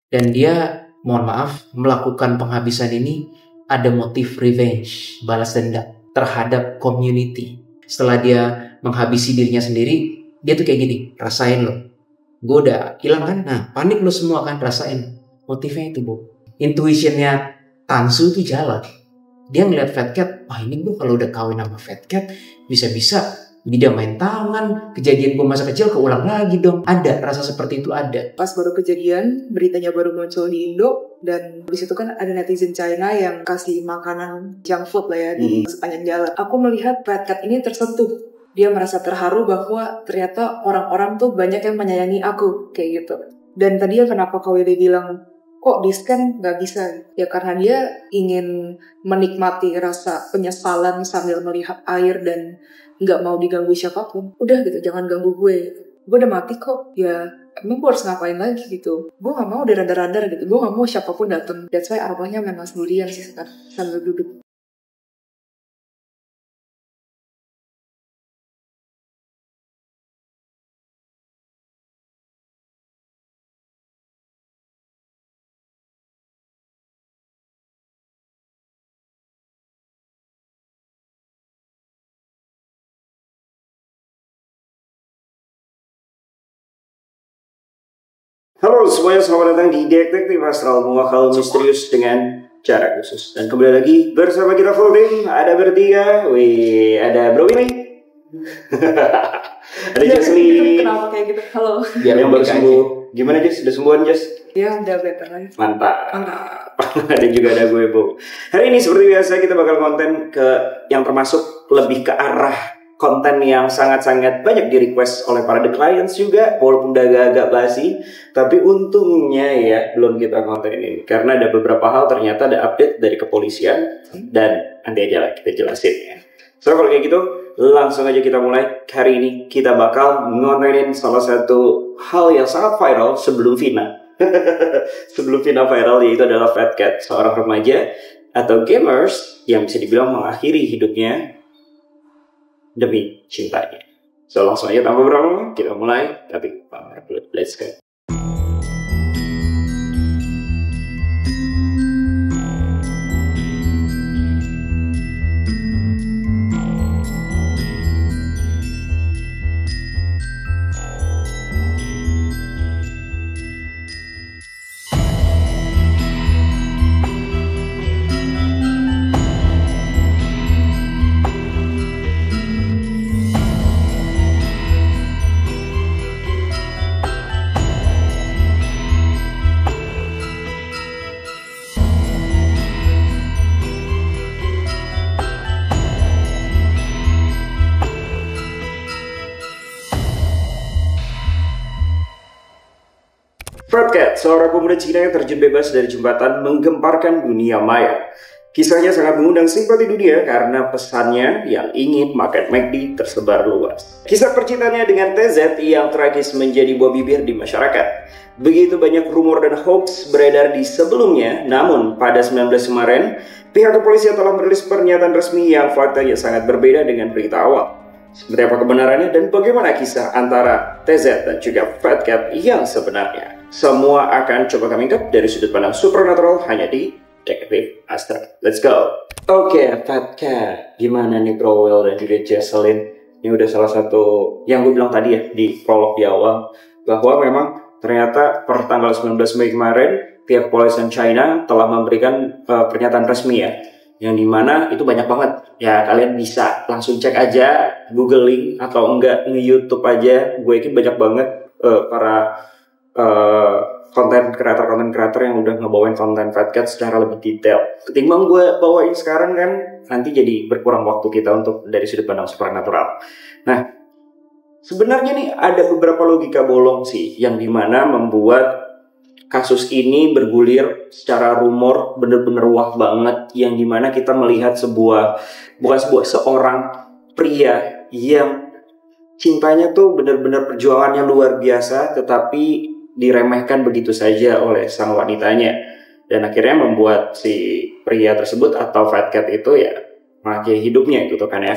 Dan dia, mohon maaf, melakukan penghabisan ini ada motif revenge, balas dendam terhadap community. Setelah dia menghabisi dirinya sendiri, dia tuh kayak gini, rasain lo, gue udah hilang kan? Nah, panik lo semua kan, rasain. Motifnya itu, Bu. Intuitionnya Tansu tuh jalan. Dia ngeliat Fat Cat, wah ini gue kalau udah kawin sama Fat Cat, bisa-bisa dia main tangan, kejadian gue masa kecil keulang lagi dong. Ada, rasa seperti itu ada. Pas baru kejadian, beritanya baru muncul di Indo, dan di situ kan ada netizen China yang kasih makanan junk food lah ya di sepanjang jalan. Aku melihat Fat Cat ini tersentuh. Dia merasa terharu bahwa ternyata orang-orang tuh banyak yang menyayangi aku, kayak gitu. Dan tadi kenapa Kak Willy bilang, kok di-scan gak bisa? Ya karena dia ingin menikmati rasa penyesalan sambil melihat air dan gak mau diganggu siapapun. Udah gitu, jangan ganggu gue. Gue udah mati kok. Ya emang gue harus ngapain lagi gitu. Gue gak mau ada radar-radar gitu. Gue gak mau siapapun datang. That's why arwahnya memang sendirian sih sekarang sambil duduk. Halo semuanya, selamat datang di Detektif Astral, mengawal misterius dengan cara khusus. Dan kembali lagi bersama kita full team, ada bertiga. Wih, ada Bro Willy, ada Jesslyn. Kenapa kayak gitu? Halo. Biar yang baru sembuh. Gimana Jess? Udah sembuhan Jess? Ya udah better lagi. Mantap. Dan juga ada gue Bo. Hari ini seperti biasa kita bakal konten ke yang termasuk lebih ke arah konten yang sangat-sangat banyak di request oleh para the clients juga, walaupun udah agak-agak basi, tapi untungnya ya belum kita konten ini karena ada beberapa hal ternyata ada update dari kepolisian dan nanti aja lah kita jelasin ya. So kalau kayak gitu langsung aja kita mulai. Hari ini kita bakal ngontenin salah satu hal yang sangat viral sebelum Vina. Sebelum Vina viral, yaitu adalah Fat Cat, seorang remaja atau gamers yang bisa dibilang mengakhiri hidupnya demi cintanya. So langsung aja tanpa berlama kita mulai. Tapi let's go. Fat Cat, seorang pemuda Cina yang terjun bebas dari jembatan menggemparkan dunia maya. Kisahnya sangat mengundang simpati dunia karena pesannya yang ingin makan McD tersebar luas. Kisah percintaannya dengan TZ yang tragis menjadi buah bibir di masyarakat. Begitu banyak rumor dan hoax beredar di sebelumnya, namun pada 19 kemarin, pihak kepolisian telah merilis pernyataan resmi yang faktanya sangat berbeda dengan berita awal. Seperti apa kebenarannya dan bagaimana kisah antara TZ dan juga Fat Cat yang sebenarnya? Semua akan coba kami ungkap dari sudut pandang supernatural hanya di Detektif Astral. Let's go. Oke, Fat Cat, gimana nih Bro Will dan juga Jesslyn? Ini udah salah satu yang gue bilang tadi ya di prolog di awal, bahwa memang ternyata per tanggal 19 Mei kemarin pihak kepolisian China telah memberikan pernyataan resmi ya, yang dimana itu banyak banget ya. Kalian bisa langsung cek aja, googling atau enggak nge-YouTube aja. Gue yakin banyak banget para konten kreator yang udah ngebawain konten Fat Cat secara lebih detail. Ketimbang gue bawain sekarang kan nanti jadi berkurang waktu kita untuk dari sudut pandang supernatural. Nah, sebenarnya nih ada beberapa logika bolong sih yang dimana membuat kasus ini bergulir secara rumor bener-bener wah banget, yang dimana kita melihat seorang pria yang cintanya tuh bener-bener perjuangannya luar biasa, tetapi diremehkan begitu saja oleh sang wanitanya, dan akhirnya membuat si pria tersebut atau Fat Cat itu ya mengakhiri hidupnya gitu kan ya.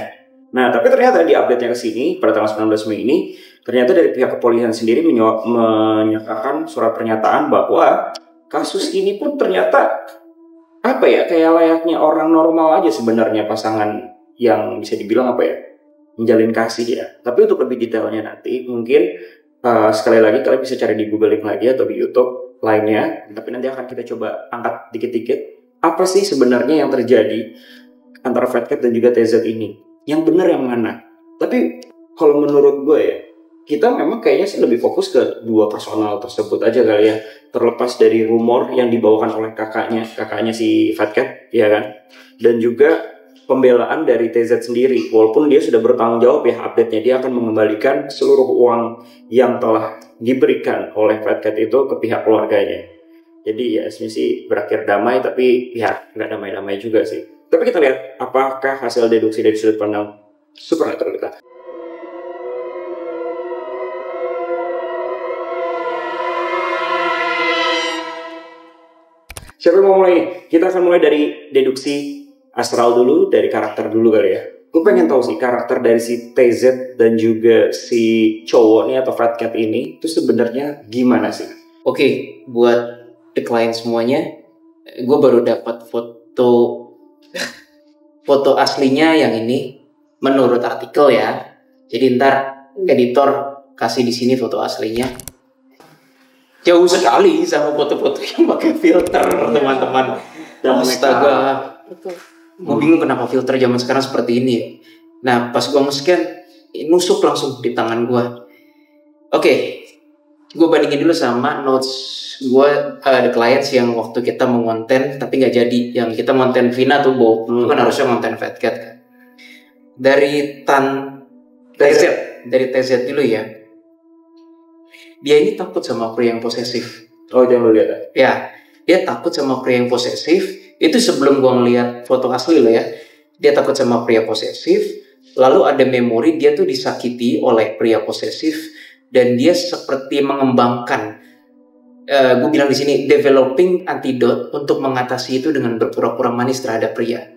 Nah, tapi ternyata di update-nya ke sini pada tanggal 19 Mei ini, ternyata dari pihak kepolisian sendiri menyatakan surat pernyataan bahwa kasus ini pun ternyata apa ya, kayak layaknya orang normal aja sebenarnya, pasangan yang bisa dibilang apa ya, menjalin kasih ya. Tapi untuk lebih detailnya nanti mungkin sekali lagi kalian bisa cari di Google lagi atau di YouTube lainnya. Tapi nanti akan kita coba angkat dikit-dikit apa sih sebenarnya yang terjadi antara Fat Cat dan juga TZ ini. Yang benar yang mana? Tapi kalau menurut gue ya, kita memang kayaknya sih lebih fokus ke dua personal tersebut aja kali ya. Terlepas dari rumor yang dibawakan oleh kakaknya si Fat Cat, ya kan? Dan juga pembelaan dari TZ sendiri. Walaupun dia sudah bertanggung jawab ya, update-nya dia akan mengembalikan seluruh uang yang telah diberikan oleh Fat Cat itu ke pihak keluarganya. Jadi ya sebenarnya sih berakhir damai, tapi ya nggak damai-damai juga sih. Tapi kita lihat apakah hasil deduksi dari sudut pandang supernatural kita. Siapa yang mau mulai? Kita akan mulai dari deduksi astral dulu, dari karakter dulu kali ya. Gue pengen tahu sih karakter dari si TZ dan juga si cowok nih atau Fat Cat ini itu sebenarnya gimana sih? Oke, buat the client semuanya, gue baru dapat foto aslinya yang ini menurut artikel ya. Jadi ntar editor kasih di sini foto aslinya. Jauh sekali sama foto-foto yang pakai filter, teman-teman. Astaga. Betul. Gue bingung kenapa filter zaman sekarang seperti ini ya. Nah, pas gue nge-scan, nusuk langsung di tangan gue. Oke, gue bandingin dulu sama notes gue, the clients yang waktu kita mau konten tapi nggak jadi. Yang kita konten Vina tuh, Bo. Itu kan harusnya konten Fat Cat kan. Dari TZ dulu ya. Dia ini takut sama pria yang posesif. Oh, jangan lu lihat ya. Dia takut sama pria yang posesif. Itu sebelum gua ngeliat foto asli loh ya. Dia takut sama pria posesif. Lalu ada memori dia tuh disakiti oleh pria posesif dan dia seperti mengembangkan, gue bilang di sini developing antidote untuk mengatasi itu dengan berpura-pura manis terhadap pria.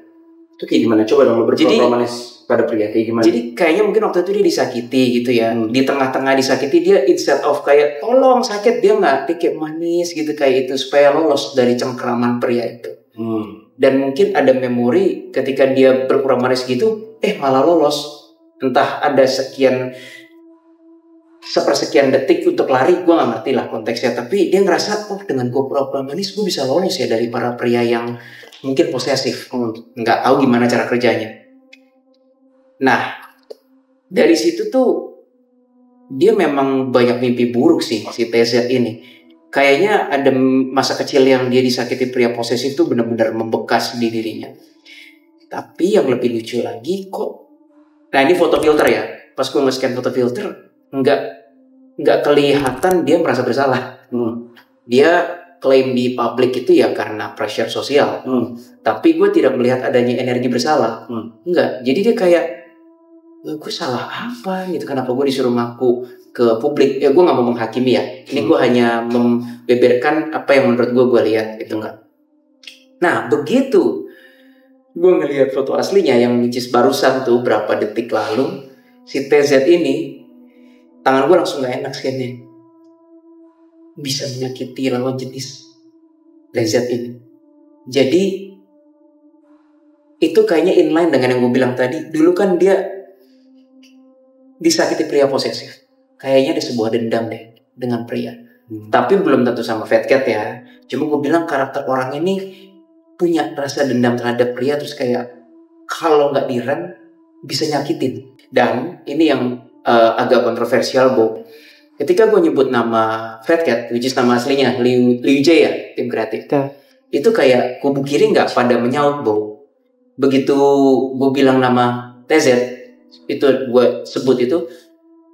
Itu kayak gimana? Coba dong berpura-pura manis pada pria kayak gimana? Jadi kayaknya mungkin waktu itu dia disakiti gitu ya. Di tengah-tengah disakiti dia instead of kayak tolong sakit, dia nggak kayak manis gitu kayak itu supaya lolos dari cengkraman pria itu. Dan mungkin ada memori ketika dia berpura manis gitu, malah lolos. Entah ada sepersekian detik untuk lari, gue nggak ngerti lah konteksnya. Tapi dia ngerasa, dengan gue pura-pura manis gue bisa lolos ya dari para pria yang mungkin posesif. Nggak tahu gimana cara kerjanya. Nah, dari situ tuh dia memang banyak mimpi buruk sih si TZ ini. Kayaknya ada masa kecil yang dia disakiti pria posesif tuh benar-benar membekas di dirinya. Tapi yang lebih lucu lagi kok. Nah, ini foto filter ya. Pas gue nge-scan foto filter, nggak kelihatan dia merasa bersalah. Dia klaim di publik itu ya karena pressure sosial. Tapi gue tidak melihat adanya energi bersalah. Enggak. Jadi dia kayak, gue salah apa gitu, kenapa gue disuruh ngaku ke publik. Ya gue gak mau menghakimi ya, ini gue hanya membeberkan apa yang menurut gue lihat gitu. Enggak. Nah begitu gue ngelihat foto aslinya yang which is barusan tuh berapa detik lalu, si TZ ini tangan gue langsung gak enak scannya. Bisa menyakiti lawan jenis TZ ini. Jadi itu kayaknya inline dengan yang gue bilang tadi. Dulu kan dia disakiti pria posesif. Kayaknya ada sebuah dendam deh dengan pria. Tapi belum tentu sama Fat Cat ya. Cuma gue bilang karakter orang ini punya rasa dendam terhadap pria. Terus kayak kalau gak direm bisa nyakitin. Dan ini yang agak kontroversial, Bo. Ketika gue nyebut nama Fat Cat, which is nama aslinya Liu J ya, tim kreatif. Itu kayak kubu kiri gak pada menyaut, Bo. Begitu gue bilang nama TZ, itu gue sebut itu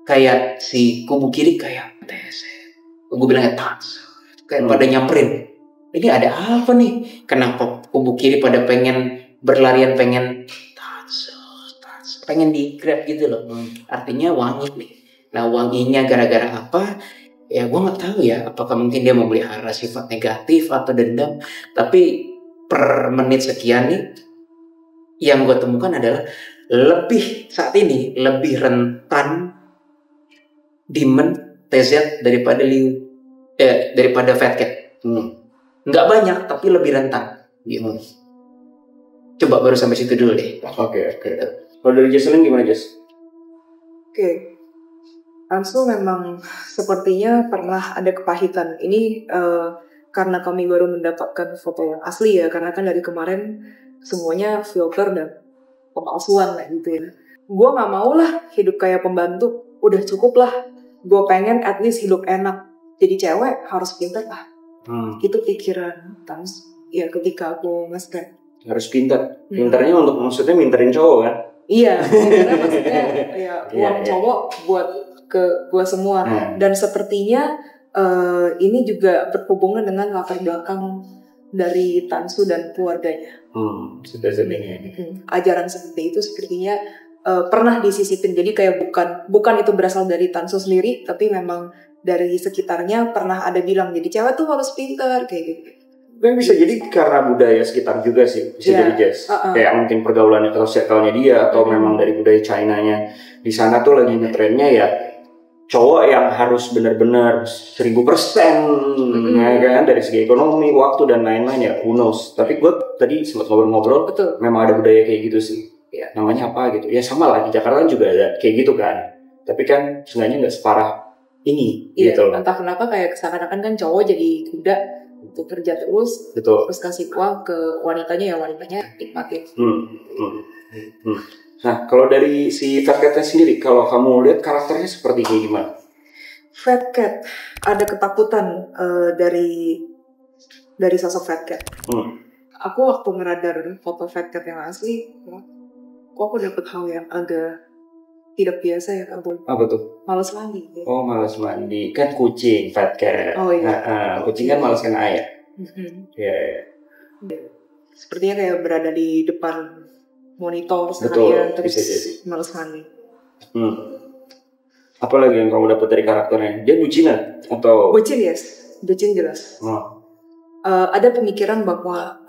kayak si kubu kiri kayak TZ. Gue bilangnya touch. Kayak pada nyamperin. Ini ada apa nih? Kenapa kubu kiri pada pengen berlarian, pengen touch, pengen di grab gitu loh. Artinya wangi nih. Nah wanginya gara-gara apa? Ya gue nggak tahu ya. Apakah mungkin dia memelihara sifat negatif atau dendam? Tapi per menit sekian nih, yang gue temukan adalah saat ini lebih rentan demon TZ daripada daripada Fat Cat. Nggak banyak, tapi lebih rentan. Gitu. Coba baru sampai situ dulu deh. Oke. Kalau dari Jesselyn gimana, Jess? Oke. Tansu memang sepertinya pernah ada kepahitan. Ini karena kami baru mendapatkan foto yang asli ya. Karena kan dari kemarin semuanya filter dan pemalsuan lah gitu ya. Gue gak mau lah hidup kayak pembantu. Udah cukup lah. Gue pengen at least hidup enak. Jadi cewek harus pintar lah. Itu pikiran Tansu. Ya ketika aku nge-scan. Harus pintar. Pintarnya untuk maksudnya minterin cowok kan? Iya, karena maksudnya ya uang cowok buat semua. Dan sepertinya ini juga berhubungan dengan latar belakang dari Tansu dan keluarganya. Sudah. Ajaran seperti itu sepertinya pernah disisipin. Jadi kayak bukan itu berasal dari Tansu sendiri, tapi memang dari sekitarnya pernah ada bilang jadi cewek tuh harus pintar kayak gitu. Tapi bisa jadi karena budaya sekitar juga sih, bisa jadi Jess. Kayak mungkin pergaulannya atau circle-nya dia, atau memang dari budaya China-nya. Di sana tuh lagi ngetrennya ya cowok yang harus benar-benar 1000%, ya kan, dari segi ekonomi, waktu dan lain-lain ya, who knows. Tapi gue tadi sempat ngobrol-ngobrol, memang ada budaya kayak gitu sih. Ya, namanya apa gitu? Ya sama lah, di Jakarta juga ada kayak gitu kan. Tapi kan sebenarnya nggak separah ini, gitu. Entah kenapa kayak seakan-akan kan cowok jadi kuda untuk kerja terus kasih uang ke wanitanya nikmatin. Nah, kalau dari si Fat Cat sendiri, kalau kamu lihat karakternya seperti kayak gimana? Fat Cat, ada ketakutan dari sosok Fat Cat. Aku waktu ngeradar foto Fat Cat yang asli, aku dapet hal yang agak tidak biasa ya, Abul. Apa tuh? Malas mandi. Ya. Oh, malas mandi. Kan kucing, Fat Cat. Oh iya. Kucing kan malas kena air. Iya. Sepertinya kayak berada di depan monitor seharian terus malas mandi. Apa lagi yang kamu dapat dari karakternya? Dia bucinan atau? Bucin jelas. Ada pemikiran bahwa,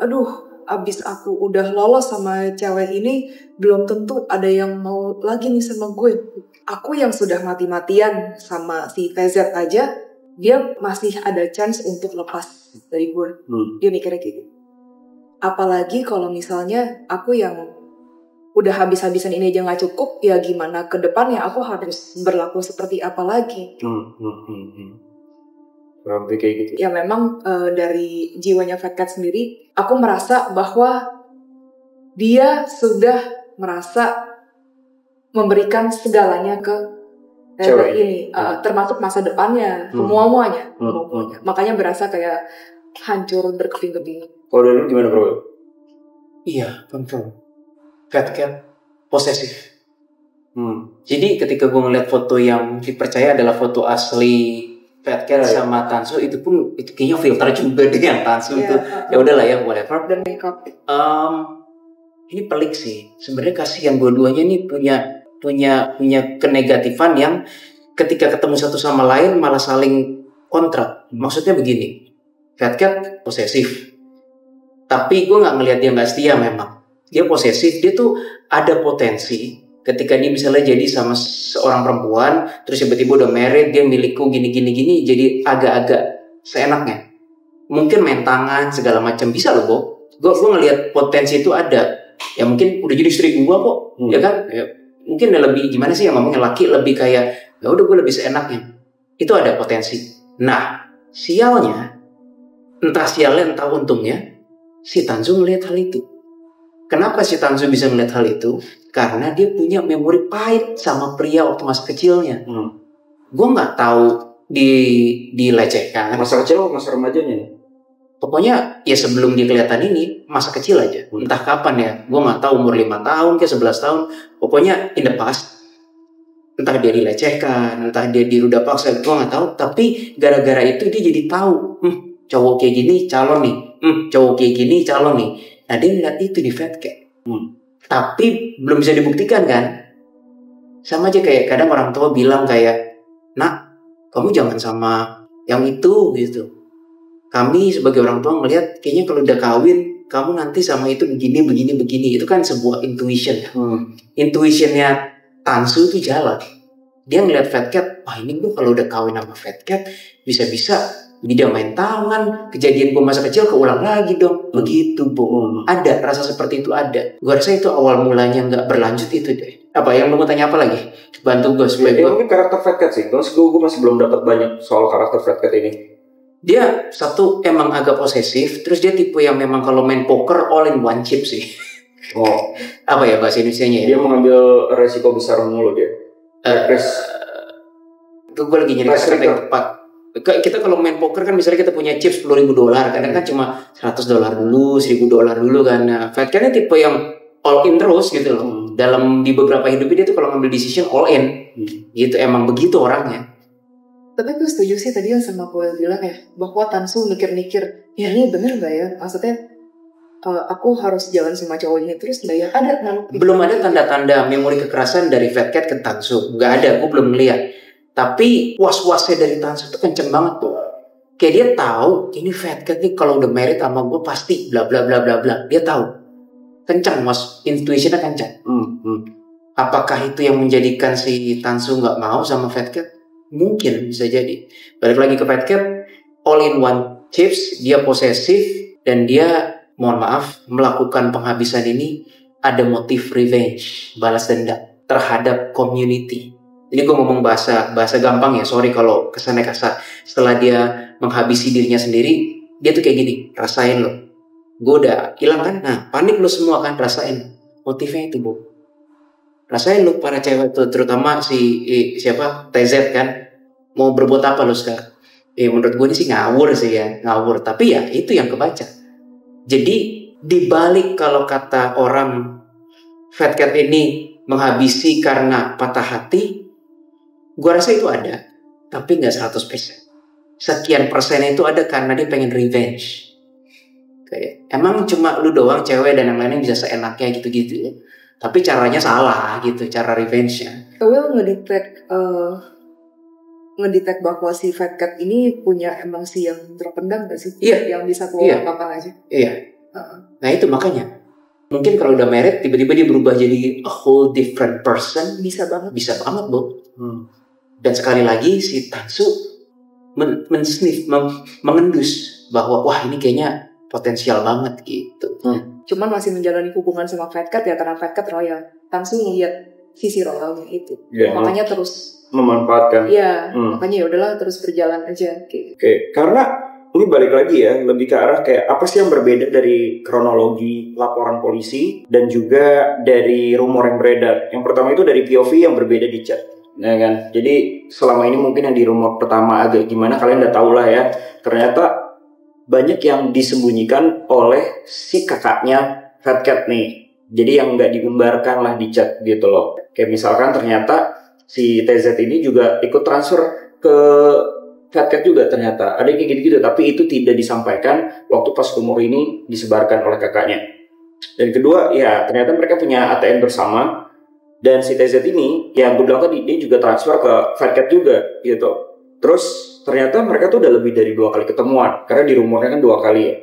abis aku udah lolos sama cewek ini, belum tentu ada yang mau lagi nih sama gue. Aku yang sudah mati-matian sama si TZ aja, dia masih ada chance untuk lepas dari gue. Dia mikirnya kayak gitu. Apalagi kalau misalnya aku yang udah habis-habisan ini aja gak cukup, ya gimana ke depannya aku harus berlaku seperti apa lagi. Kayak gitu. Ya memang dari jiwanya Fat Cat sendiri, aku merasa bahwa dia sudah merasa memberikan segalanya ke cewek ini, termasuk masa depannya, semuanya. Makanya berasa kayak hancur berkeping-keping. Kalau dulu gimana bro? Iya, confirm. Fat Cat posesif. Jadi ketika gue ngeliat foto yang dipercaya adalah foto asli Fat Cat sama Tansu, itu pun itu kayaknya filter juga deh yang Tansu itu. Ya udahlah ya, whatever. Dan makeup. Ini pelik sih. Sebenarnya kasihan dua-duanya ini punya kenegatifan yang ketika ketemu satu sama lain malah saling kontrak. Maksudnya begini, Fat Cat posesif, tapi gue nggak ngelihat dia nggak setia. Memang dia posesif, dia tuh ada potensi ketika dia misalnya jadi sama seorang perempuan, terus tiba-tiba udah married, dia milikku gini, jadi agak-agak seenaknya. Mungkin main tangan segala macam bisa loh, Bo. Gue ngelihat potensi itu ada. Ya mungkin udah jadi istri gue kok, ya kan? Ya, mungkin udah lebih gimana sih yang ngomongnya laki lebih kayak, ya udah gue lebih seenaknya. Itu ada potensi. Nah, sialnya, entah untungnya, si Tansu ngelihat hal itu. Kenapa si Tansu bisa ngeliat hal itu? Karena dia punya memori pahit sama pria waktu masa kecilnya. Gue nggak tahu dilecehkan. Masa kecil atau masa remajanya? Pokoknya ya sebelum dia kelihatan ini masa kecil aja. Entah kapan ya. Gue nggak tahu umur 5 tahun ke 11 tahun. Pokoknya in the past. Entah dia dilecehkan, entah dia diruda paksa, gue nggak tahu. Tapi gara-gara itu dia jadi tahu. Cowok kayak gini calon nih. Cowok kayak gini calon nih. Nah dia ngeliat itu di Fat Cat. Tapi belum bisa dibuktikan kan. Sama aja kayak kadang orang tua bilang kayak, nak kamu jangan sama yang itu gitu. Kami sebagai orang tua ngeliat kayaknya kalau udah kawin kamu nanti sama itu begini. Itu kan sebuah intuition. Intuitionnya Tansu itu jalan. Dia ngeliat Fat Cat, wah ini gue kalau udah kawin sama Fat Cat bisa-bisa Jadi dia main tangan, kejadian gue masa kecil keulang lagi dong. Begitu, Bu. Ada, rasa seperti itu ada. Gue rasa itu awal mulanya nggak berlanjut itu deh. Apa, yang lu mau tanya apa lagi? Bantu gue supaya gue... Mungkin karakter Fat Cat sih. Terus gue masih belum dapat banyak soal karakter Fat Cat ini. Dia satu emang agak posesif, terus dia tipe yang memang kalau main poker all in one chip sih. Oh. Apa ya bahasa Indonesianya ya? Dia mengambil resiko besar mulu dia. Gue lagi nyari kata yang tepat. Kita kalau main poker kan misalnya kita punya chip $10,000, kadang kan cuma $100 dulu, $1,000 dulu kan. Nah, Fat Cat tipe yang all in terus gitu loh. Dalam di beberapa hidupnya dia tuh kalau ngambil decision all in. Gitu, emang begitu orangnya. Tapi gue setuju sih tadi yang sama gue bilang ya, bahwa Tansu mikir-mikir, ya ini bener gak ya? Maksudnya aku harus jalan sama cowok ini terus gak ya? Belum ada tanda-tanda memori kekerasan dari Fat Cat ke Tansu. Gak ada, gue belum melihat. Tapi was-wasnya dari Tansu tuh kenceng banget tuh. Kayak dia tahu ini Fat Cat nih kalau udah married sama gue pasti bla bla bla bla bla. Dia tahu. Kencang mas, intuitionnya kencang. Apakah itu yang menjadikan si Tansu nggak mau sama Fat Cat? Mungkin bisa jadi. Balik lagi ke Fat Cat, all in one chips, dia posesif dan dia, mohon maaf, melakukan penghabisan ini ada motif revenge, balas dendam terhadap community. Jadi gue ngomong bahasa gampang ya, sorry kalau kesannya kasar. Setelah dia menghabisi dirinya sendiri, dia tuh kayak gini, rasain lo. Gue udah hilang kan, nah panik lo semua kan, rasain. Motifnya itu, Bu. Rasain lo para cewek tuh, terutama siapa, TZ kan. Mau berbuat apa lo sekarang? Menurut gue ini sih ngawur sih ya, ngawur. Tapi ya itu yang kebaca. Jadi dibalik kalau kata orang Fat Cat ini menghabisi karena patah hati, gue rasa itu ada, tapi nggak 100%. Sekian persen itu ada karena dia pengen revenge. Kayak, emang cuma lu doang cewek dan yang lainnya bisa seenaknya gitu-gitu ya. Tapi caranya salah gitu, cara revenge-nya. Will ngedetect bahwa si Fat Cat ini punya emosi yang terpendam gak sih? Iya. Yang bisa keluar kapan aja. Iya. Nah itu makanya. Mungkin kalau udah married, tiba-tiba dia berubah jadi a whole different person. Bisa banget, Bu. Dan sekali lagi si Tansu mengendus bahwa wah ini kayaknya potensial banget gitu. Cuman masih menjalani hubungan sama Fat Cat ya karena Fat Cat royal. Tansu ngeliat sisi royalnya itu, makanya terus memanfaatkan. Iya, makanya ya udahlah terus berjalan aja. Oke, karena ini balik lagi ya, lebih ke arah kayak apa sih yang berbeda dari kronologi laporan polisi dan juga dari rumor yang beredar. Yang pertama itu dari POV yang berbeda di chat. Nah kan, jadi selama ini mungkin yang di rumor pertama agak gimana kalian udah tahu lah ya. Ternyata banyak yang disembunyikan oleh si kakaknya Fat Cat nih. Jadi yang nggak digambarkan lah di chat gitu loh. Kayak misalkan ternyata si TZ ini juga ikut transfer ke Fat Cat juga ternyata. Ada kayak gitu-gitu, tapi itu tidak disampaikan waktu pas rumor ini disebarkan oleh kakaknya. Dan kedua, ya ternyata mereka punya ATM bersama. Dan si TZ ini, yang gue bilang tadi, dia juga transfer ke Fat Cat juga gitu. Terus ternyata mereka tuh udah lebih dari 2 kali ketemuan. Karena di rumornya kan 2 kali ya.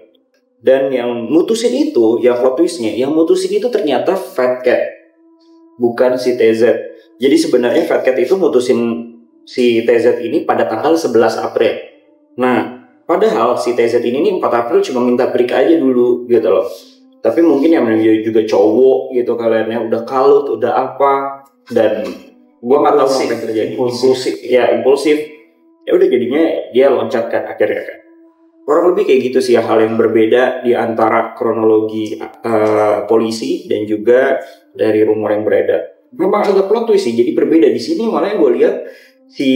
Dan yang mutusin itu, yang plot twistnya, yang mutusin itu ternyata Fat Cat. Bukan si TZ. Jadi sebenarnya Fat Cat itu mutusin si TZ ini pada tanggal 11 April. Nah, padahal si TZ ini nih 4 April cuma minta break aja dulu gitu loh. Tapi mungkin yang menjadi juga cowok gitu kalian ya, udah kalut, udah apa. Dan gua gak tahu apa yang terjadi. Impulsif. Ya udah jadinya dia loncatkan akhirnya kan. Kurang lebih kayak gitu sih ya, hal yang berbeda di antara kronologi polisi dan juga dari rumor yang beredar. Memang agak plot twist sih, jadi berbeda di sini malah yang gue lihat si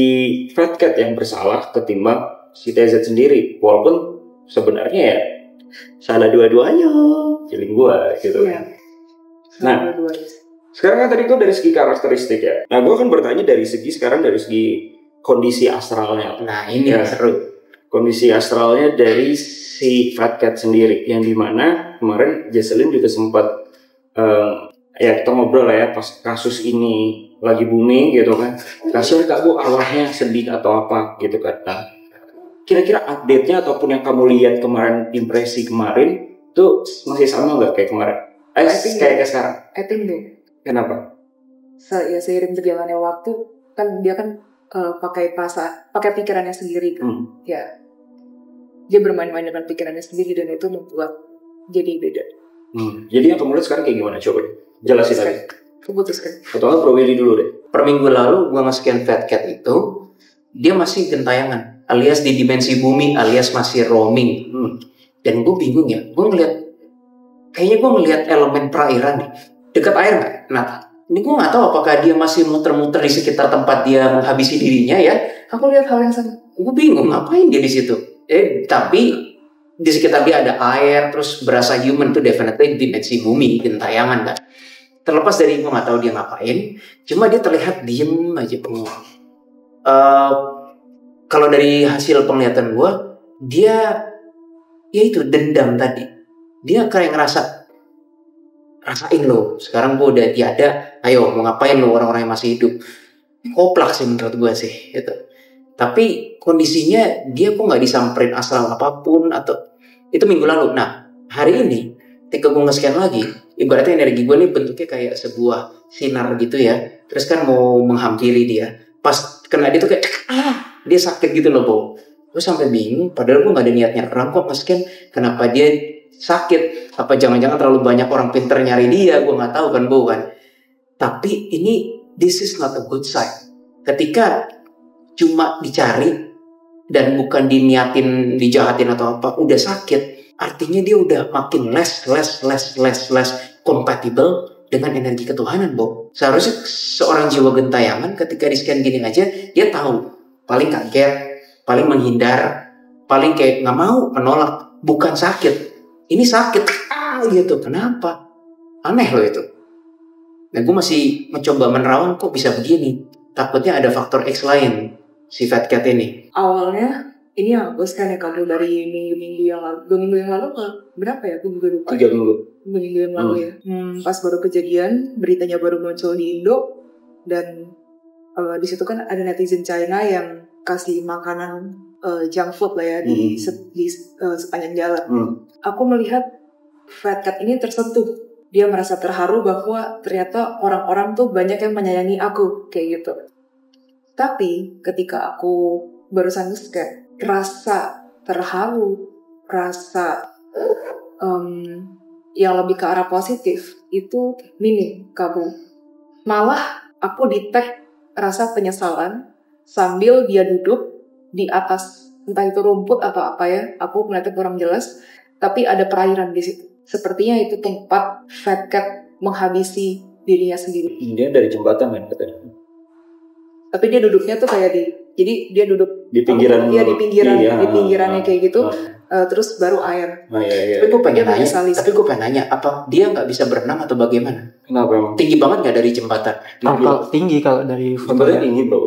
Fat Cat yang bersalah ketimbang si TZ sendiri. Walaupun sebenarnya ya salah dua-duanya, feeling gue gitu. Ya, nah, sekarang kan tadi itu dari segi karakteristik ya. Nah, gue akan bertanya dari segi kondisi astralnya. Nah, ini ya seru. Kondisi astralnya dari si Fat Cat sendiri, yang dimana kemarin Jesselyn juga sempat ya kita ngobrol lah ya pas kasus ini lagi booming gitu kan. Kasusnya Kak Bu awalnya sedih atau apa gitu kan. Nah, kira-kira update-nya ataupun yang kamu lihat kemarin, impresi kemarin tuh masih sama nggak kayak kemarin? Kayak sekarang? I think deh. Kenapa? Seiring berjalannya waktu kan dia kan pakai pikirannya sendiri kan. Ya Dia bermain-main dengan pikirannya sendiri dan itu membuat jadi beda. Jadi yang kamu lihat sekarang kayak gimana? Coba deh, jelasin lagi. Keputuskan. Atau nggak Bro Willy dulu deh. Per minggu lalu gue nge-scan Fat Cat itu, dia masih gentayangan, alias di dimensi bumi, alias masih roaming. Dan gue bingung ya, kayaknya gue ngeliat elemen perairan nih, dekat air nggak? Kenapa? Ini gue nggak tahu apakah dia masih muter-muter di sekitar tempat dia menghabisi dirinya ya. Aku lihat hal yang sama. Gue bingung ngapain dia di situ. Tapi di sekitar dia ada air, terus berasa human tuh definitely dimensi bumi, gentayangan kan. Terlepas dari gue nggak tahu dia ngapain, cuma dia terlihat diem aja bengong. Kalau dari hasil penglihatan gue, dia ya itu dendam tadi. Dia kayak rasain lo, sekarang gue udah tiada, ayo mau ngapain lo orang-orang yang masih hidup. Koplak sih menurut gue sih gitu. Tapi kondisinya dia kok nggak disamperin asal apapun atau itu minggu lalu. Nah hari ini ketika gue nge-scan lagi, ibaratnya energi gue nih bentuknya kayak sebuah sinar gitu ya. Terus kan mau menghampiri dia, pas kena dia tuh kayak dia sakit gitu loh Bo. Gue sampai bingung, padahal gue nggak ada niat nyerang kok nge-scan. Kenapa dia sakit? Apa jangan-jangan terlalu banyak orang pinter nyari dia? Gue nggak tahu kan Bo kan. Tapi this is not a good sign. Ketika cuma dicari dan bukan diniatin, dijahatin atau apa, udah sakit, artinya dia udah makin less compatible dengan energi ketuhanan, Bo. Seharusnya seorang jiwa gentayangan ketika di-scan gini aja, dia tahu, paling kaget, paling menghindar, paling kayak nggak mau, menolak, bukan sakit. Ini sakit, gitu, kenapa? Aneh loh itu. Nah, gue masih mencoba menerawang kok bisa begini. Takutnya ada faktor X lain si Fat Cat ini. Awalnya ini yang aku scan ya kalau dari minggu yang lalu, 2 minggu yang lalu berapa ya? Aku juga lupa. 3 minggu. 2 minggu yang lalu ya. Pas baru kejadian, beritanya baru muncul di Indo dan di situ kan ada netizen China yang kasih makanan junk food lah ya di sepanjang jalan. Aku melihat Fat Cat ini tersentuh. Dia merasa terharu bahwa ternyata orang-orang tuh banyak yang menyayangi aku kayak gitu. Tapi ketika aku barusan nge-scan, rasa terharu, rasa yang lebih ke arah positif itu minim kabur. Malah aku detect rasa penyesalan sambil dia duduk di atas entah itu rumput atau apa ya, aku melihatnya kurang jelas, tapi ada perairan di situ. Sepertinya itu tempat Fat Cat menghabisi dirinya sendiri. Dia dari jembatan kan katanya. Tapi dia duduknya tuh kayak jadi dia duduk di pinggiran. Iya di pinggirannya kayak gitu. Terus baru air. Iya. Tapi gue pengen nanya, apa dia nggak bisa berenang atau bagaimana? Kenapa emang? Tinggi banget nggak dari jembatan? Tinggi kalau dari jembatannya tinggi bro.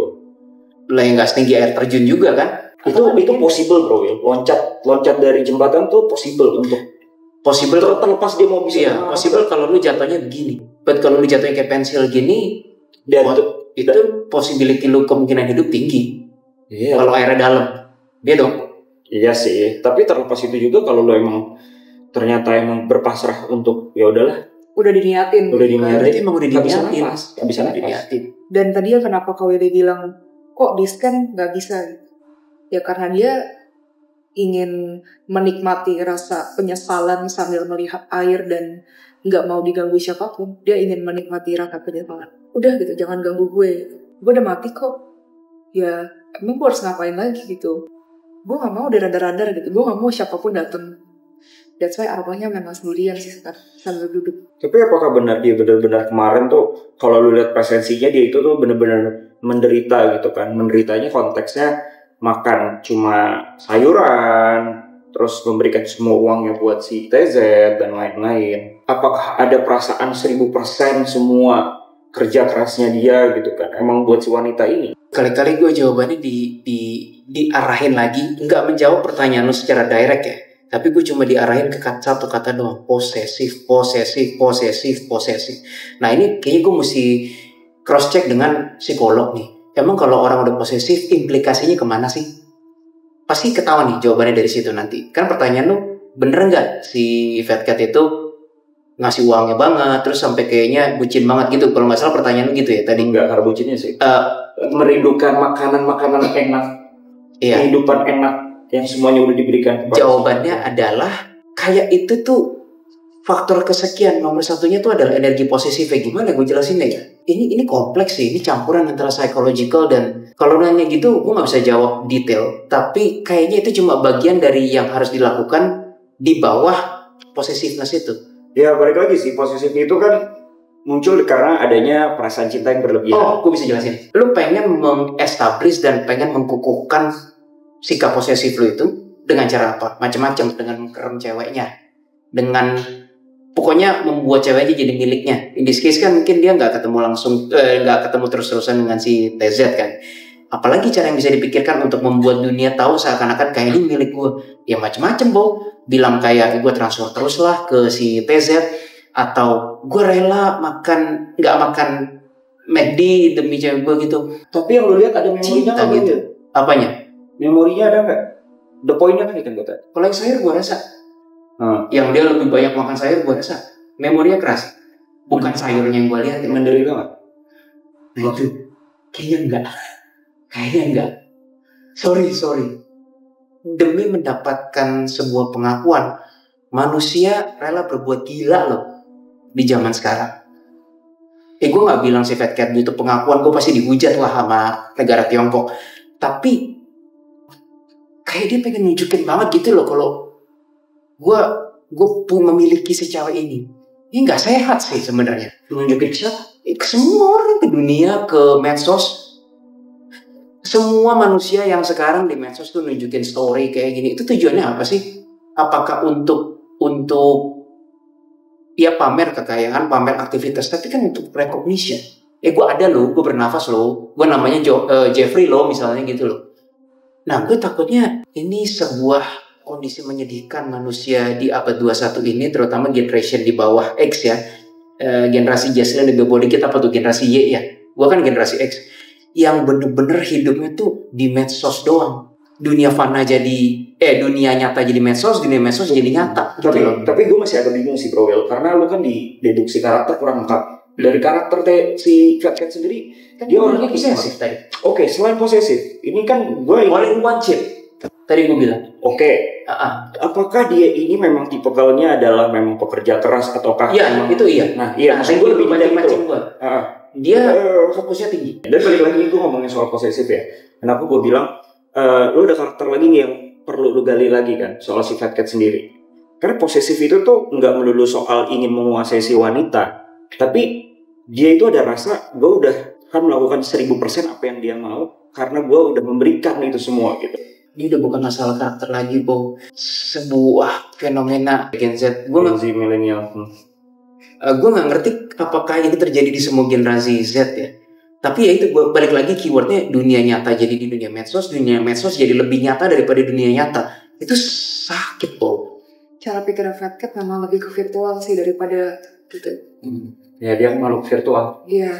Lah yang nggak setinggi air terjun juga kan? Itu possible bro. Loncat dari jembatan tuh possible terlepas dia mau bisa. Iya, possible kalau lu jatuhnya begini. But kalau lu jatuhnya kayak pensil gini, dan itu possibility lu kemungkinan hidup tinggi. Iya. Kalau airnya dalam, dia dong. Iya sih. Tapi terlepas itu juga kalau lu emang ternyata emang berpasrah untuk ya udahlah. Udah diniatin. Berarti emang udah diniatin. Bisa diniatin. Dan tadi kenapa kau udah bilang kok di-scan nggak bisa? Ya karena dia ingin menikmati rasa penyesalan sambil melihat air dan nggak mau diganggu siapapun. Dia ingin menikmati rasa penyesalan. Udah gitu, jangan ganggu gue. Gue udah mati kok. Ya, emang gue harus ngapain lagi gitu. Gue nggak mau udah radar-radar gitu. Gue nggak mau siapapun datang. That's why arwahnya memang sendirian sih sambil duduk. Tapi apakah benar dia benar-benar kemarin tuh kalau lu lihat presensinya dia itu tuh benar-benar menderita gitu kan? Menderitanya konteksnya makan cuma sayuran, terus memberikan semua uangnya buat si TZ dan lain-lain. Apakah ada perasaan 1000% semua kerja kerasnya dia gitu kan? Emang buat si wanita ini? Kali-kali gue jawabannya diarahin lagi, nggak menjawab pertanyaan lu secara direct ya. Tapi gue cuma diarahin ke satu kata doang, posesif. Nah ini kayaknya gue mesti cross check dengan psikolog nih. Emang kalau orang udah posesif, implikasinya kemana sih? Pasti ketahuan nih jawabannya dari situ nanti. Kan pertanyaan lu, bener nggak si Fat Cat itu ngasih uangnya banget, terus sampai kayaknya bucin banget gitu? Kalau nggak salah pertanyaan lu gitu ya tadi. Nggak, karena bucinnya sih. Merindukan makanan-makanan enak, kehidupan enak yang semuanya udah diberikan? Jawabannya adalah kayak itu tuh faktor kesekian. Nomor satunya tuh adalah energi posesif. Gimana gue jelasinnya ya? Ini kompleks sih. Ini campuran antara psychological dan kalau nanya gitu gue nggak bisa jawab detail. Tapi kayaknya itu cuma bagian dari yang harus dilakukan di bawah possessiveness itu. Ya balik lagi sih, posesif itu kan muncul karena adanya perasaan cinta yang berlebihan. Oh, gue bisa jelasin. Lu pengen mengestablish dan pengen mengkukuhkan sikap posesif lu itu dengan cara apa? Macam-macam, dengan mengkerem ceweknya, dengan pokoknya membuat ceweknya jadi miliknya. In this case kan mungkin dia nggak ketemu langsung, nggak ketemu terus-terusan dengan si TZ kan. Apalagi cara yang bisa dipikirkan untuk membuat dunia tahu seakan-akan kayak ini milik gue. Ya macam-macam, Bo. Bilang kayak gue transfer terus lah ke si TZ, atau gue rela nggak makan McD demi cewek gue gitu. Tapi yang lu lihat ada memorinya Cinta gitu. Apanya? Memorinya ada nggak? The point-nya kan ikan kota. Kalau yang sayur gue rasa, yang dia lebih banyak makan sayur gue rasa, memorinya keras. Bukan sayurnya yang gue lihat. Menderita nggak? Nah itu kayaknya enggak. Sorry. Demi mendapatkan sebuah pengakuan, manusia rela berbuat gila loh di zaman sekarang. Gue nggak bilang si Fat Cat butuh pengakuan, gue pasti dihujat lah sama negara Tiongkok. Tapi kayak dia pengen nunjukin banget gitu loh kalau gue memiliki si cewek ini. Ini nggak sehat sih sebenarnya. Nunjukin siapa? Ke semua orang, ke dunia, ke medsos. Semua manusia yang sekarang di medsos tuh nunjukin story kayak gini, itu tujuannya apa sih? Apakah untuk ya pamer kekayaan, pamer aktivitas, tapi kan untuk recognition. Gue ada loh, gue bernafas loh, gue namanya Jeffrey loh misalnya gitu loh. Nah gue takutnya ini sebuah kondisi menyedihkan manusia di abad 21 ini, terutama generation di bawah X ya. Generasi Jaslyn lebih bawah dikit, apa tuh generasi Y ya. Gue kan generasi X, yang bener-bener hidupnya tuh di medsos doang. Dunia nyata jadi medsos, dunia medsos jadi nyata. Tapi gue masih agak bingung sih Bro Will, karena lu kan di deduksi karakter kurang lengkap. Dari karakter si Fat Cat sendiri, kan dia orangnya posesif tadi. Oke, selain posesif, ini kan gue paling wajib. Tadi gue bilang. Oke. Apakah dia ini memang tipikalnya adalah memang pekerja keras ataukah? Iya, itu iya. Nah, iya. Maksud gue lebih macam gue. Dia fokusnya tinggi. Dan balik lagi gue ngomongin soal posesif ya. Kenapa gue bilang lu ada karakter lagi nih yang perlu lu gali lagi kan soal si Fat Cat sendiri. Karena posesif itu tuh nggak melulu soal ingin menguasai si wanita, tapi dia itu ada rasa gue udah kan melakukan 1000% apa yang dia mau karena gue udah memberikan itu semua gitu. Ini udah bukan masalah karakter lagi, Bo. Sebuah fenomena Gen Z. Gen Z milenial. Gue nggak ngerti apakah ini terjadi di semua generasi Z ya. Tapi ya itu gue balik lagi keywordnya dunia nyata jadi di dunia medsos jadi lebih nyata daripada dunia nyata. Itu sakit, Bo. Cara pikir Fat Cat memang lebih ke virtual sih daripada gitu. Ya dia makhluk virtual. Iya.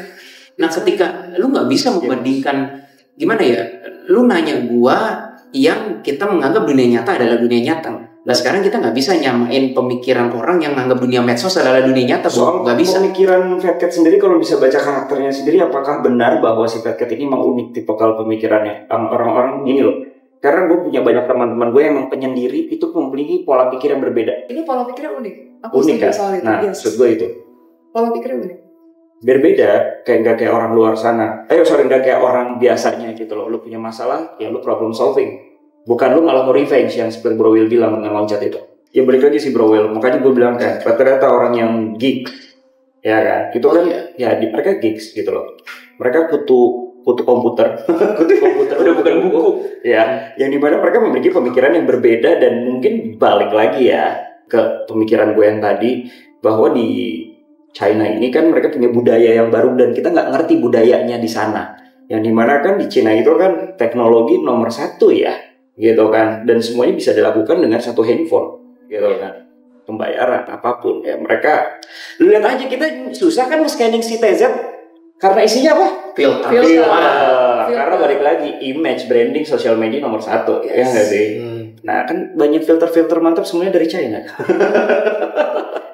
Nah ketika lu nggak bisa membandingkan, gimana ya? Lu nanya gue yang kita menganggap dunia nyata adalah dunia nyata. Nah sekarang kita nggak bisa nyamain pemikiran orang yang menganggap dunia medsos adalah dunia nyata. Soal nggak bisa. Pemikiran Fat Cat sendiri kalau bisa baca karakternya sendiri, apakah benar bahwa si Fat Cat ini memang unik tipikal pemikirannya? Orang-orang ini loh. Karena gue punya banyak teman-teman gue yang emang penyendiri itu memiliki pola pikir yang berbeda. Ini pola pikirnya unik. Unik kan? Nah, maksud gue itu. Pola pikirnya unik. Berbeda, nggak kayak orang luar sana. Nggak kayak orang biasanya gitu loh. Lu punya masalah, ya lu problem solving. Bukan lu malah mau revenge yang seperti Bro Will bilang dengan loncat itu. Ya balik lagi sih Bro Will. Makanya gue bilang kan, rata-rata orang yang geek, ya kan? Itu kan, mereka geeks gitu loh. Mereka kutu komputer, udah bukan buku. Ya, yang dimana mereka memiliki pemikiran yang berbeda dan mungkin balik lagi ya ke pemikiran gue yang tadi bahwa di China ini kan mereka punya budaya yang baru dan kita nggak ngerti budayanya di sana. Yang dimana kan di China itu kan teknologi nomor 1 ya, gitu kan. Dan semuanya bisa dilakukan dengan satu handphone, gitu kan. Pembayaran apapun ya mereka. Lu lihat aja kita susah kan scanning si TZ karena isinya apa? Filter. Karena balik lagi image branding sosial media nomor 1 ya nggak sih? Nah kan banyak filter-filter mantap semuanya dari China.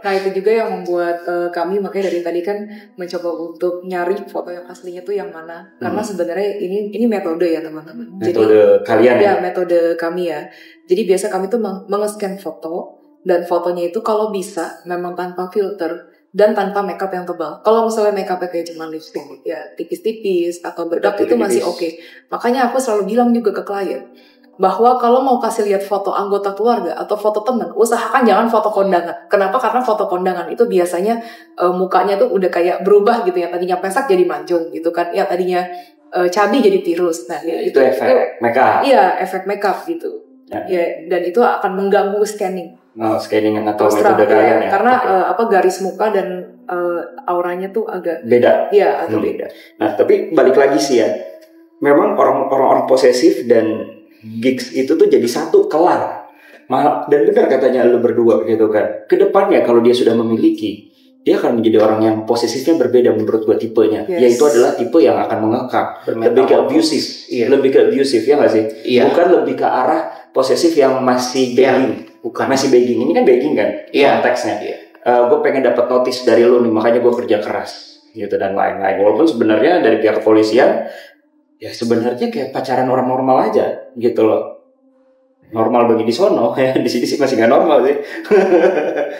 Nah itu juga yang membuat kami makanya dari tadi kan mencoba untuk nyari foto yang aslinya tuh yang mana. Karena sebenarnya ini metode ya teman-teman. Metode kalian ya? Ya metode kami ya. Jadi biasa kami tuh meng-scan foto dan fotonya itu kalau bisa memang tanpa filter dan tanpa makeup yang tebal. Kalau misalnya makeupnya kayak cuma lipstick ya tipis-tipis atau bedak itu masih oke. Makanya aku selalu bilang juga ke klien bahwa kalau mau kasih lihat foto anggota keluarga atau foto teman, usahakan jangan foto kondangan. Kenapa? Karena foto kondangan itu biasanya mukanya tuh udah kayak berubah gitu ya. Tadinya pesek jadi mancung gitu kan. Ya tadinya cabi jadi tirus. Nah itu efek makeup. Iya efek makeup gitu. Ya, dan itu akan mengganggu scanning. Scanning atau metode kalian ya. Karena garis muka dan auranya tuh agak beda. Iya, agak beda. Nah, tapi balik lagi sih ya. Memang orang-orang posesif dan gigs itu tuh jadi satu kelar. Dan benar katanya lu berdua gitu kan. Kedepannya kalau dia sudah memiliki, dia akan menjadi orang yang posesifnya berbeda menurut gua tipenya. Yaitu adalah tipe yang akan mengekang, lebih ke abusive, lebih ke abusive ya nggak sih? Bukan lebih ke arah posesif yang masih begging. Bukan. Masih begging. Ini kan begging kan konteksnya. Gue pengen dapat notis dari lu nih, makanya gue kerja keras gitu dan lain-lain. Walaupun sebenarnya dari pihak kepolisian ya sebenarnya kayak pacaran orang normal aja gitu loh. Normal bagi di sono ya, di sini sih masih nggak normal sih.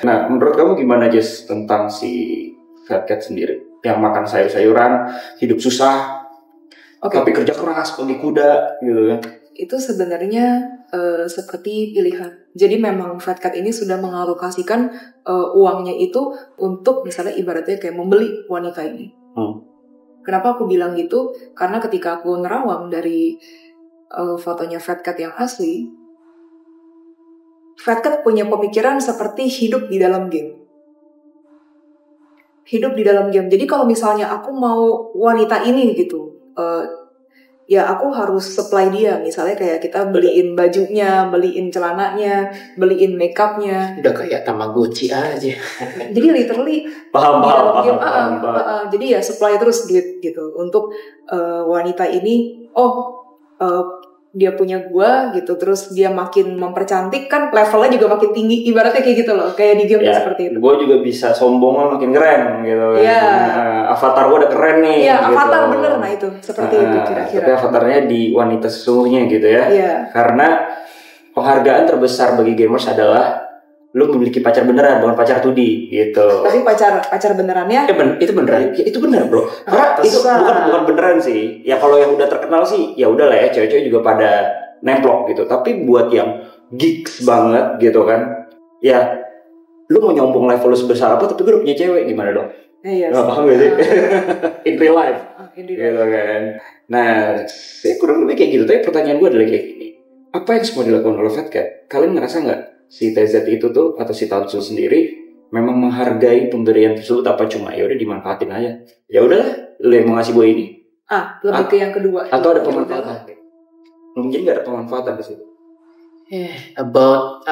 Nah, menurut kamu gimana Jess tentang si Fat Cat sendiri yang makan sayur-sayuran, hidup susah, tapi kerja keras, kaki kuda gitu kan? Itu sebenarnya seperti pilihan. Jadi memang Fat Cat ini sudah mengalokasikan uangnya itu untuk misalnya ibaratnya kayak membeli wanita ini. Kenapa aku bilang gitu? Karena ketika aku nerawang dari fotonya Fat Cat yang asli, Fat Cat punya pemikiran seperti hidup di dalam game. Hidup di dalam game. Jadi kalau misalnya aku mau wanita ini gitu, ya aku harus supply dia. Misalnya kayak kita beliin bajunya, beliin celananya, beliin makeupnya. Udah kayak Tamagotchi aja. Jadi literally paham. Jadi ya supply terus duit gitu untuk wanita ini. Dia punya gua gitu, terus dia makin mempercantik kan, levelnya juga makin tinggi, ibaratnya kayak gitu loh, kayak di game ya, seperti itu. Gua juga bisa sombong makin keren gitu. Avatar gua udah keren nih. Iya, gitu. avatar bener, nah itu seperti itu kira-kira. Tapi avatarnya di wanita sesungguhnya gitu ya. Karena penghargaan terbesar bagi gamers adalah lu memiliki pacar beneran, bukan pacar 2D gitu. Tapi pacar benerannya? Itu beneran. Ya, itu bener bro. Karena itu bukan beneran sih. Ya kalau yang udah terkenal sih, ya udah lah ya, cewek-cewek juga pada nemplok gitu. Tapi buat yang geeks banget gitu kan, ya lu mau nyombong level lu sebesar apa, tapi gue udah punya cewek, gimana dong? Iya. Gak paham gak sih? In real life. Gitu kan. Nah, saya kurang lebih kayak gitu. Tapi pertanyaan gue adalah kayak gini. Apa yang semua dilakukan oleh Fat Cat? Kalian ngerasa nggak si TZ itu tuh atau si Tatsu sendiri memang menghargai pemberian tersebut, apa cuma ya udah dimanfaatin aja? Ya udah, lu yang mau ngasih gue ini. Lebih ke yang kedua. Atau ada pemanfaatan? Mungkin nggak ada pemanfaatan di situ. About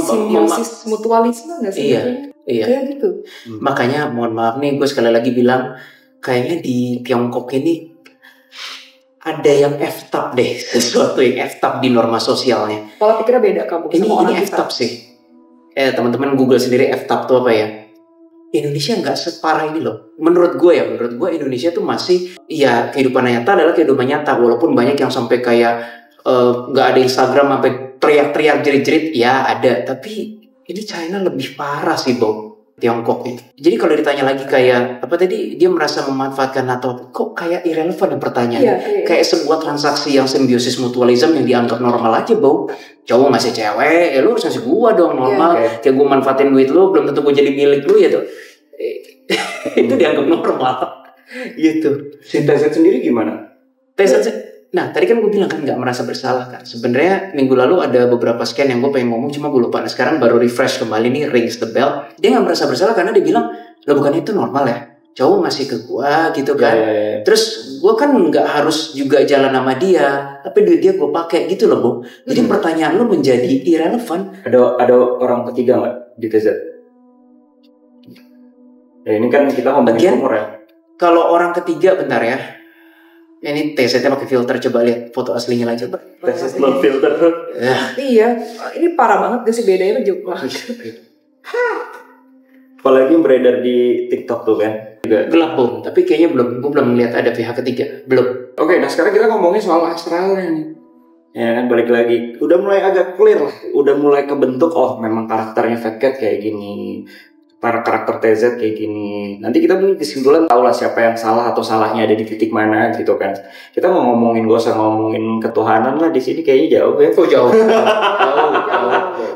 simbiosis mutualisme nggak sih? Iya. Kayak gitu. Makanya mohon maaf nih, gue sekali lagi bilang kayaknya di Tiongkok ini ada yang F-top deh, sesuatu yang F-top di norma sosialnya. Pola pikirnya beda kamu sama orang ini F-top sih. Teman-teman Google sendiri F-top tuh apa ya? Indonesia nggak separah ini loh. Menurut gue Indonesia tuh masih, ya kehidupan nyata adalah kehidupan nyata. Walaupun banyak yang sampai kayak nggak ada Instagram sampai teriak-teriak jerit-jerit, ya ada. Tapi ini China lebih parah sih, Bob. Tiongkok ini. Jadi kalau ditanya lagi kayak apa tadi, dia merasa memanfaatkan atau kok kayak irrelevant pertanyaan. Kayak sebuah transaksi yang simbiosis mutualism yang dianggap normal aja, Bau. Cowok ngasih cewek, lu harus ngasih gua dong normal. Kayak gua manfaatin duit lu, belum tentu gua jadi milik lu ya tuh. Itu dianggap normal. Gitu. Si TZ sendiri gimana? Nah, tadi kan gue bilang kan nggak merasa bersalah kan. Sebenarnya minggu lalu ada beberapa scan yang gue pengen ngomong, cuma gue lupa. Nah, sekarang baru refresh kembali nih, rings the bell. Dia nggak merasa bersalah karena dia bilang, lo bukannya itu normal ya? Cowok ngasih ke gue gitu kan. Terus gue kan nggak harus juga jalan sama dia, tapi duit dia gue pakai gitu loh, Bu. Jadi pertanyaan lo menjadi irrelevant. Ada orang ketiga nggak di TZ? Ya ini kan kita ngomongin umur ya. Kalau orang ketiga, bentar ya. Ini TZ-nya pakai filter, coba lihat foto aslinya lah coba. TZ non filter. Iya, ini parah banget gak sih, bedanya tuh jauh banget. Apalagi yang beredar di TikTok tuh kan. Gelap Bung, tapi kayaknya gue belum melihat ada pihak ketiga, belum. Oke, nah sekarang kita ngomongin soal astralnya nih. Ya kan, balik lagi. Udah mulai agak clear lah. Udah mulai kebentuk, oh memang karakternya Fat Cat kayak gini. Para karakter TZ kayak gini. Nanti kita punya kesimpulan, tahu lah siapa yang salah atau salahnya ada di titik mana gitu kan. Kita mau ngomongin, gak usah ngomongin ketuhanan lah di sini kayaknya jauh ya. Oh jauh.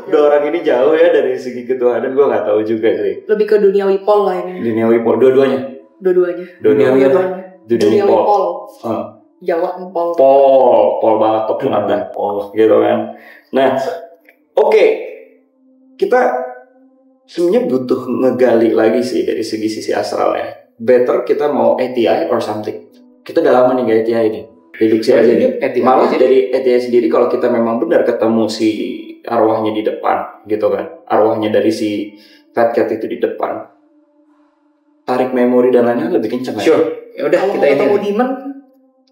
Dua orang ini jauh ya dari segi ketuhanan, gue nggak tahu juga sih. Lebih ke dunia wipol lah ini. Dunia wipol, dua-duanya. Duniawi apa? Dunia wipol. Jawa pol. Pol banget, top banget kan. Pol gitu kan. Nah, oke. Kita sebenarnya butuh ngegali lagi sih dari sisi astral ya. Better kita mau ATI or something. Kita udah lama nih gak ATI ini. Deduksi aja nih. Malah dari ATI sendiri kalau kita memang benar ketemu si arwahnya di depan gitu kan. Arwahnya dari si Fat Cat itu di depan. Tarik memori dan lainnya lebih kenceng. Sure. Ya udah kita ketemu demon.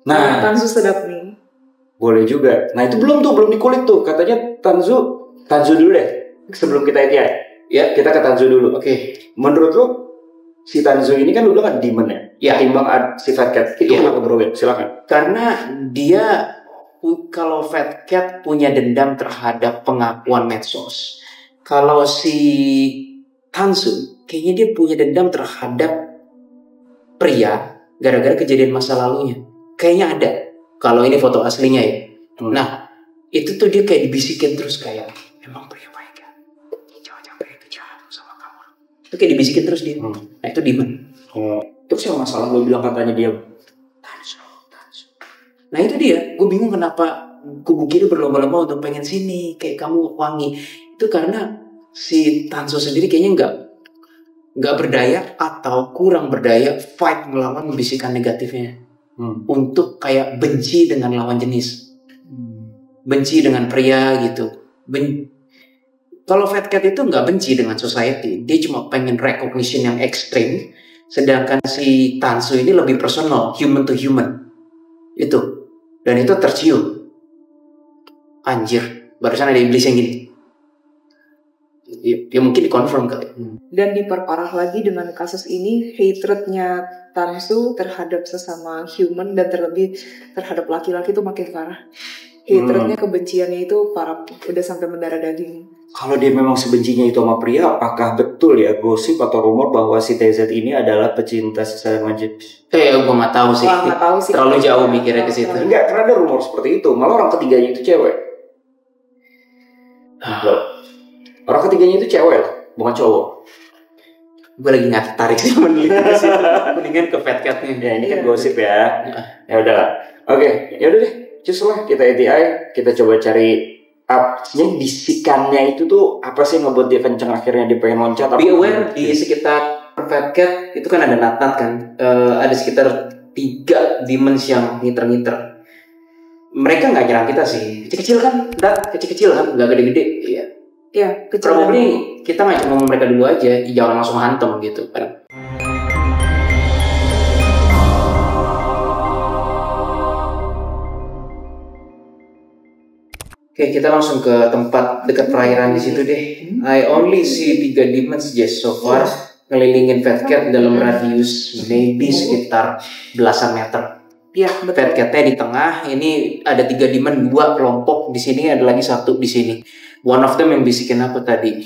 Nah, Tanzu sedap nih. Boleh juga. Nah, itu belum dikulik tuh. Katanya Tanzu dulu deh. Sebelum kita ATI. Ya, kita ke Tanzu dulu. Oke. Menurut lu si Tanzu ini kan lu bilang kan demon ya? Ya. Timbang si Fat Cat. Itu kenapa bro? Silakan. Karena dia kalau Fat Cat punya dendam terhadap pengakuan medsos. Kalau si Tanzu kayaknya dia punya dendam terhadap pria gara-gara kejadian masa lalunya. Kayaknya ada. Kalau ini foto aslinya ya. Nah, itu tuh dia kayak dibisikin terus kayak emang pria baik kan? Jangan-jangan itu jahat sama kamu. Itu kayak dibisikin terus dia. Nah, itu demon. Terus yang masalah gue bilang katanya dia Tanzu. Nah itu dia, gue bingung kenapa kubu kiri berlomba-lomba untuk pengen sini kayak kamu wangi. Itu karena si Tanzu sendiri kayaknya nggak berdaya atau kurang berdaya fight melawan bisikan negatifnya. Untuk kayak benci dengan lawan jenis, benci dengan pria gitu. Kalau Fat Cat itu nggak benci dengan society, dia cuma pengen recognition yang ekstrim. Sedangkan si Tanzu ini lebih personal, human to human. Itu. Dan itu tercium. Anjir, barusan ada iblis yang gini. Ya mungkin dikonfirm kali. Dan diperparah lagi dengan kasus ini, hatrednya Tanzu terhadap sesama human dan terlebih terhadap laki-laki itu makin parah. Hatrednya, kebenciannya itu parah, udah sampai mendarah daging. Kalau dia memang sebencinya itu sama pria, apakah betul ya gosip atau rumor bahwa si TZ ini adalah pecinta sesama jenis? Gue nggak tahu sih. Nggak tahu sih. Terlalu jauh mikirnya ke situ. Enggak, karena ada rumor seperti itu. Malah orang ketiganya itu cewek. Orang ketiganya itu cewek, bukan cowok. Gue lagi nggak tertarik sih meneliti ke situ. Mendingan ke Fat Cat-nya. Ya ini kan gosip ya. Ya udahlah. Oke, ya udah deh. Just lah kita ATI, kita coba cari sebenarnya bisikannya itu tuh apa sih ngebuat dia kenceng akhirnya dia pengen loncat. Be aware di sekitar Fat Cat itu kan ada Nathan kan. Ada sekitar 3 demons yang ngiter-ngiter. Mereka nggak nyerang kita sih. Kecil-kecil kan, kecil-kecil kan, nggak gede-gede. Iya. Ya, kecil. Probably kita ngajak ngomong mereka dulu aja, jangan langsung hantem gitu kan. Oke, kita langsung ke tempat dekat perairan di situ deh. I only see 3 demons just so far ngelilingin Fat Cat dalam radius maybe sekitar belasan meter. Iya, betul. Fat Cat-nya di tengah, ini ada 3 demon, 2 kelompok di sini, ada lagi 1 di sini. One of them yang bisikin apa tadi?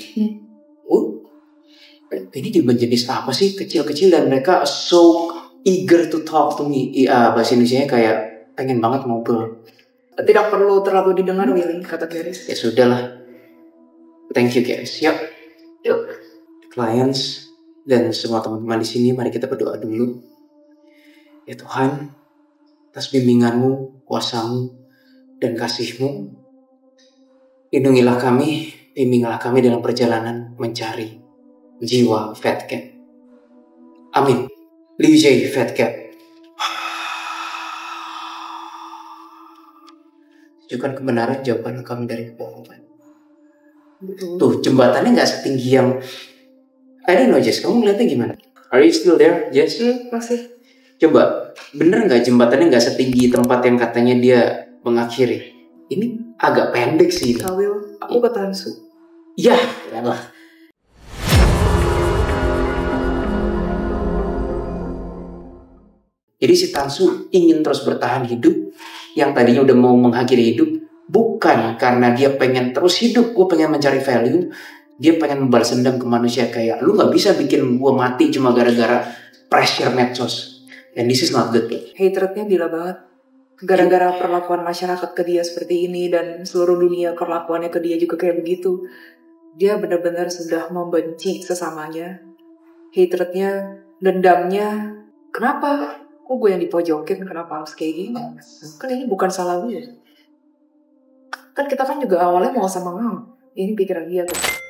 Ini demon jenis apa sih? Kecil-kecil dan mereka so eager to talk to me. Bahasa Indonesia kayak pengen banget ngobrol. Tidak perlu terlalu didengar, Willy, kata Garis. Ya sudahlah. Thank you guys. Yuk. Clients dan semua teman-teman di sini, mari kita berdoa dulu. Ya Tuhan, atas bimbinganmu, kuasamu, dan kasihmu, lindungilah kami, bimbinglah kami dalam perjalanan mencari jiwa Fat Cat. Amin. Liu Jie Fat Cat. Tunjukkan kebenaran jawaban kami dari kebohongan. Tuh, jembatannya gak setinggi yang I don't know, Jess. Kamu ngeliatnya gimana? Are you still there, Jess? Masih. Coba, bener nggak jembatannya nggak setinggi tempat yang katanya dia mengakhiri? Ini agak pendek sih. Kawil, aku ke Tansu. Ya, lah. Jadi si Tansu ingin terus bertahan hidup, yang tadinya udah mau mengakhiri hidup, bukan karena dia pengen terus hidup, gue pengen mencari value, dia pengen membalas dendam ke manusia kayak, lu gak bisa bikin gue mati cuma gara-gara pressure medsos. And this is not good. Hatrednya gila banget. Gara-gara perlakuan masyarakat ke dia seperti ini dan seluruh dunia perlakuannya ke dia juga kayak begitu. Dia benar-benar sudah membenci sesamanya. Hatrednya, dendamnya. Kenapa? Kok gue yang dipojokin? Kenapa harus kayak gini? Kan ini bukan salah gue. Kan kita kan juga awalnya mau sama ini pikiran dia tuh.